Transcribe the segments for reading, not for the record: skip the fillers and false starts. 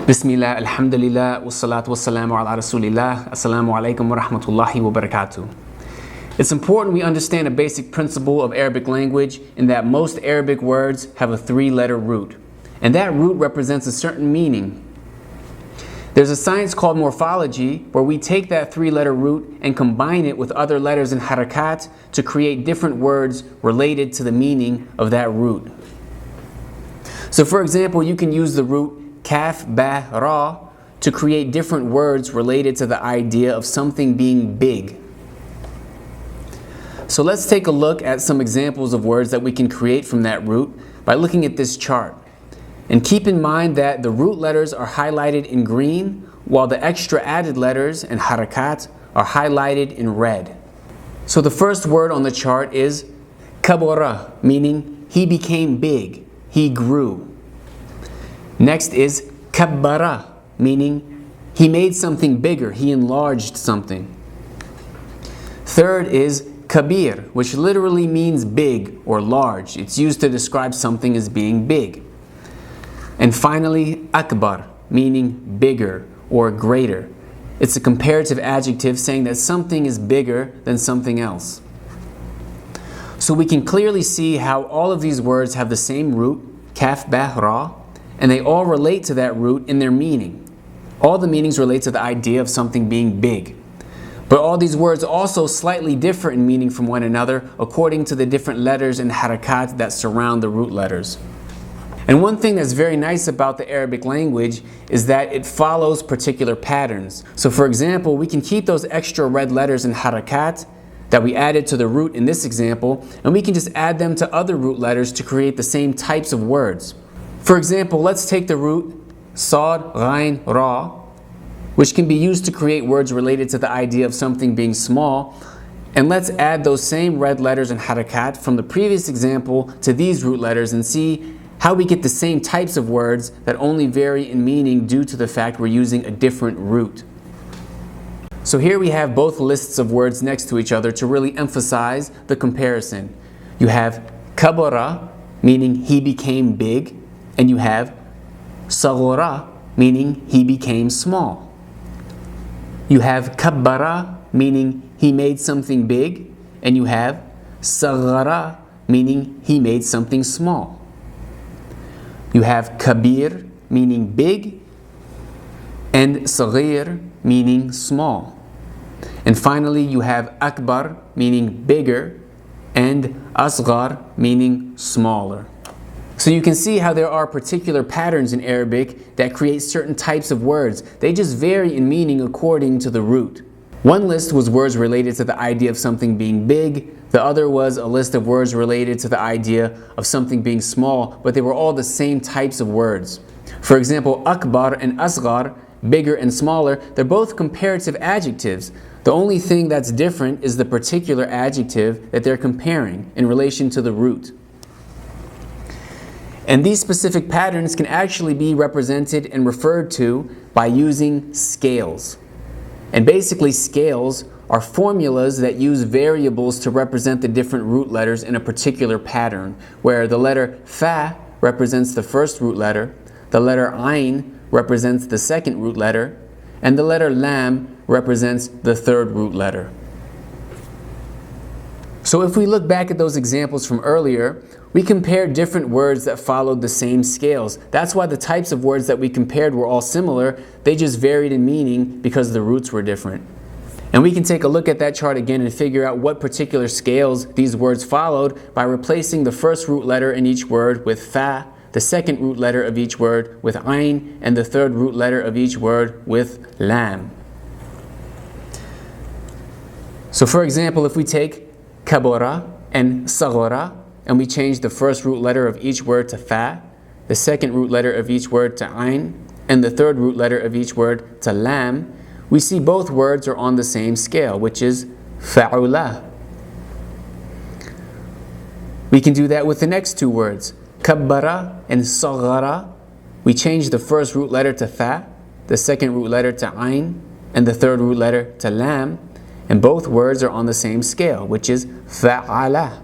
Bismillah, alhamdulillah, wassalatu wassalamu ala rasulillah, assalamu alaikum wa rahmatullahi wa barakatuh. It's important we understand a basic principle of Arabic language in that most Arabic words have a three-letter root, and that root represents a certain meaning. There's a science called morphology where we take that three-letter root and combine it with other letters and harakat to create different words related to the meaning of that root. So for example, you can use the root kaf, ba, ra to create different words related to the idea of something being big. So let's take a look at some examples of words that we can create from that root by looking at this chart. And keep in mind that the root letters are highlighted in green while the extra added letters and harakat are highlighted in red. So the first word on the chart is kabara, meaning he became big, he grew. Next is kabbara, meaning he made something bigger, he enlarged something. Third is kabir, which literally means big or large. It's used to describe something as being big. And finally, akbar, meaning bigger or greater. It's a comparative adjective saying that something is bigger than something else. So we can clearly see how all of these words have the same root, kaf, ba, ra, and they all relate to that root in their meaning. All the meanings relate to the idea of something being big. But all these words also slightly differ in meaning from one another according to the different letters and harakat that surround the root letters. And one thing that's very nice about the Arabic language is that it follows particular patterns. So for example, we can keep those extra red letters and harakat that we added to the root in this example, and we can just add them to other root letters to create the same types of words. For example, let's take the root sad, ghain, ra, which can be used to create words related to the idea of something being small, and let's add those same red letters and harakat from the previous example to these root letters and see how we get the same types of words that only vary in meaning due to the fact we're using a different root. So here we have both lists of words next to each other to really emphasize the comparison. You have kabara, meaning he became big, and you have saghara, meaning he became small. You have kabbara, meaning he made something big, and you have saghara, meaning he made something small. You have kabir, meaning big, and saghir, meaning small. And finally, you have akbar, meaning bigger, and asghar, meaning smaller. So you can see how there are particular patterns in Arabic that create certain types of words. They just vary in meaning according to the root. One list was words related to the idea of something being big. The other was a list of words related to the idea of something being small, but they were all the same types of words. For example, akbar and asghar, bigger and smaller, they're both comparative adjectives. The only thing that's different is the particular adjective that they're comparing in relation to the root. And these specific patterns can actually be represented and referred to by using scales. And basically scales are formulas that use variables to represent the different root letters in a particular pattern, where the letter fa represents the first root letter, the letter ayn represents the second root letter, and the letter lam represents the third root letter. So if we look back at those examples from earlier, we compared different words that followed the same scales. That's why the types of words that we compared were all similar. They just varied in meaning because the roots were different. And we can take a look at that chart again and figure out what particular scales these words followed by replacing the first root letter in each word with fa, the second root letter of each word with ayn, and the third root letter of each word with lam. So for example, if we take kabara and saghara, and we change the first root letter of each word to fa, the second root letter of each word to ayn, and the third root letter of each word to lam, we see both words are on the same scale, which is fa'ula. We can do that with the next two words, kabbara and saghara. We change the first root letter to fa, the second root letter to ayn, and the third root letter to lam, and both words are on the same scale, which is fa'ala.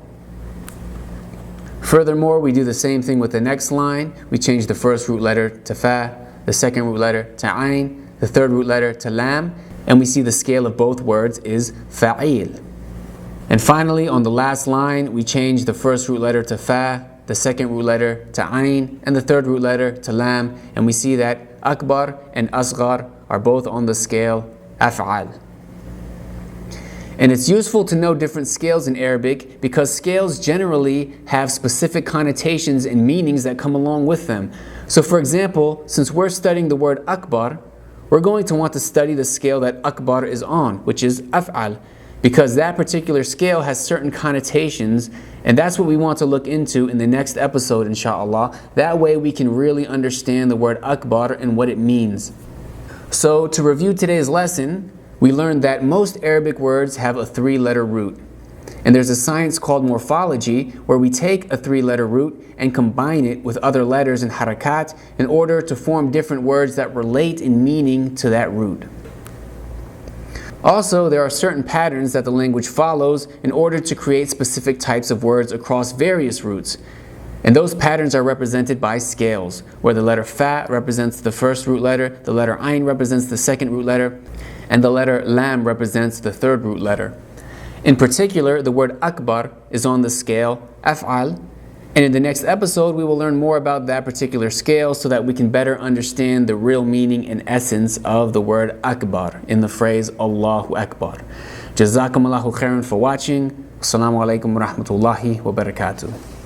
Furthermore, we do the same thing with the next line. We change the first root letter to fa, the second root letter to ayn, the third root letter to lam, and we see the scale of both words is fa'il. And finally, on the last line, we change the first root letter to fa, the second root letter to ayn, and the third root letter to lam, and we see that akbar and asghar are both on the scale af'al. And it's useful to know different scales in Arabic because scales generally have specific connotations and meanings that come along with them. So for example, since we're studying the word akbar, we're going to want to study the scale that akbar is on, which is af'al, because that particular scale has certain connotations, and that's what we want to look into in the next episode, inshallah. That way we can really understand the word akbar and what it means. So to review today's lesson, we learned that most Arabic words have a three-letter root. And there's a science called morphology where we take a three-letter root and combine it with other letters and harakat in order to form different words that relate in meaning to that root. Also, there are certain patterns that the language follows in order to create specific types of words across various roots. And those patterns are represented by scales, where the letter fa represents the first root letter, the letter ayn represents the second root letter, and the letter lam represents the third root letter. In particular, the word akbar is on the scale af'al, and in the next episode we will learn more about that particular scale so that we can better understand the real meaning and essence of the word akbar in the phrase Allahu Akbar. Jazakumullahu khairan for watching. Assalamu alaikum wa rahmatullahi wa barakatuh.